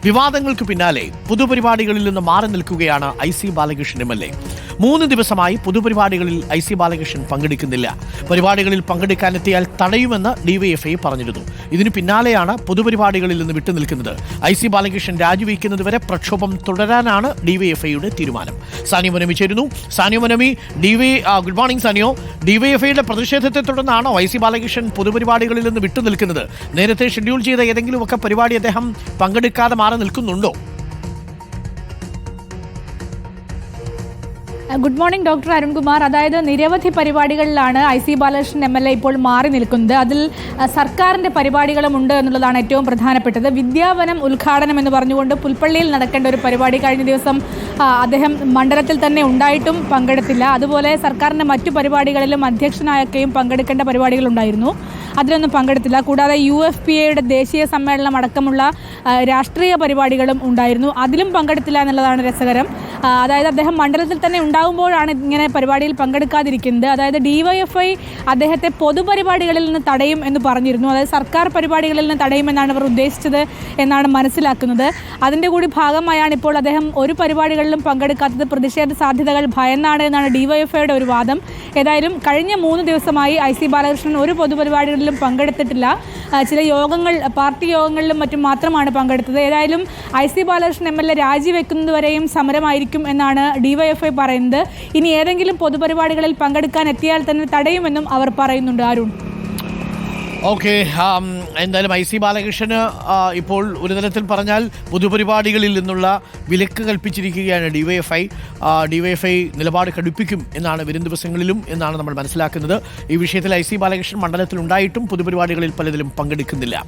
വിവാദങ്ങൾക്ക് പിന്നാലെ പൊതുപരിപാടികളിൽ നിന്ന് മാറി നിൽക്കുകയാണ് IC ബാലകൃഷ്ണൻ MLA. 3 ദിവസമായി പൊതുപരിപാടികളിൽ IC ബാലകൃഷ്ണൻ പങ്കെടുക്കുന്നില്ല. പരിപാടികളിൽ പങ്കെടുക്കാനെത്തിയാൽ തടയുമെന്ന് DYFI പറഞ്ഞിരുന്നു. ഇതിന് പിന്നാലെയാണ് പൊതുപരിപാടികളിൽ നിന്ന് വിട്ടുനിൽക്കുന്നത്. IC ബാലകൃഷ്ണൻ രാജിവെക്കുന്നതുവരെ പ്രക്ഷോഭം തുടരാനാണ് DYFIയുടെ തീരുമാനം. സാനിയോ മനമി ചേരുന്നു. സാനിയോ മനമി, ഗുഡ് മോർണിംഗ് സാനിയോ. DYFIയുടെ പ്രതിഷേധത്തെ തുടർന്നാണോ IC ബാലകൃഷ്ണൻ പൊതുപരിപാടികളിൽ നിന്ന് വിട്ടുനിൽക്കുന്നത്? നേരത്തെ ഷെഡ്യൂൾ ചെയ്ത ഏതെങ്കിലുമൊക്കെ പരിപാടി അദ്ദേഹം പങ്കെടുക്കാതെ മാറി നിൽക്കുന്നുണ്ടോ? Good morning doctor Arunkumar. അതായത് നിരവധി പരിപാടികളിലാണ് IC ബാലകൃഷ്ണൻ MLA ഇപ്പോൾ മാറി നിൽക്കുന്നത്. അതിൽ സർക്കാരിൻ്റെ പരിപാടികളും ഉണ്ട് എന്നുള്ളതാണ് ഏറ്റവും പ്രധാനപ്പെട്ടത്. വിദ്യാവനം ഉദ്ഘാടനം എന്ന് പറഞ്ഞുകൊണ്ട് പുൽപ്പള്ളിയിൽ നടക്കേണ്ട ഒരു പരിപാടി കഴിഞ്ഞ ദിവസം അദ്ദേഹം മണ്ഡലത്തിൽ തന്നെ ഉണ്ടായിട്ടും പങ്കെടുത്തില്ല. അതുപോലെ സർക്കാരിൻ്റെ മറ്റു പരിപാടികളിലും അധ്യക്ഷനായൊക്കെയും പങ്കെടുക്കേണ്ട പരിപാടികളുണ്ടായിരുന്നു, അതിലൊന്നും പങ്കെടുത്തില്ല. കൂടാതെ UFPAയുടെ ദേശീയ സമ്മേളനം അടക്കമുള്ള രാഷ്ട്രീയ പരിപാടികളും ഉണ്ടായിരുന്നു, അതിലും പങ്കെടുത്തില്ല എന്നുള്ളതാണ് രസകരം. അതായത് അദ്ദേഹം മണ്ഡലത്തിൽ തന്നെ ഉണ്ടാകുമ്പോഴാണ് ഇങ്ങനെ പരിപാടിയിൽ പങ്കെടുക്കാതിരിക്കുന്നത്. അതായത് DYFI അദ്ദേഹത്തെ പൊതുപരിപാടികളിൽ നിന്ന് തടയും എന്ന് പറഞ്ഞിരുന്നു. അതായത് സർക്കാർ പരിപാടികളിൽ നിന്ന് തടയുമെന്നാണ് അവർ ഉദ്ദേശിച്ചത് എന്നാണ് മനസ്സിലാക്കുന്നത്. അതിൻ്റെ കൂടി ഭാഗമായാണ് ഇപ്പോൾ അദ്ദേഹം ഒരു പരിപാടികളിലും പങ്കെടുക്കാത്തത്. പ്രതിഷേധ സാധ്യതകൾ ഭയന്നാണ് എന്നാണ് DYFIയുടെ ഒരു വാദം. ഏതായാലും കഴിഞ്ഞ 3 ദിവസമായി IC ബാലകൃഷ്ണൻ ഒരു പൊതുപരിപാടികളിലും പങ്കെടുത്തിട്ടില്ല. ചില യോഗങ്ങൾ, പാർട്ടി യോഗങ്ങളിലും മറ്റും മാത്രമാണ് പങ്കെടുത്തത്. ഏതായാലും IC ബാലകൃഷ്ണൻ MLA രാജിവെക്കുന്നതുവരെയും സമരമായിരിക്കും എന്നാണ് DYFI പറയുന്നത്. ഇനി ഏതെങ്കിലും പൊതുപരിപാടികളിൽ പങ്കെടുക്കാൻ എത്തിയാൽ തന്നെ തടയുമെന്നും അവർ പറയുന്നുണ്ട്. അരുൺ, ഓക്കെ, എന്തായാലും IC ബാലകൃഷ്ണന് ഇപ്പോൾ ഒരു തരത്തിൽ പറഞ്ഞാൽ പൊതുപരിപാടികളിൽ നിന്നുള്ള വിലക്ക് കൽപ്പിച്ചിരിക്കുകയാണ് DYFI. DYFI നിലപാട് കടുപ്പിക്കും എന്നാണ് വരും ദിവസങ്ങളിലും എന്നാണ് നമ്മൾ മനസ്സിലാക്കുന്നത്. ഈ വിഷയത്തിൽ IC ബാലകൃഷ്ണൻ മണ്ഡലത്തിൽ ഉണ്ടായിട്ടും പൊതുപരിപാടികളിൽ പലതിലും പങ്കെടുക്കുന്നില്ല.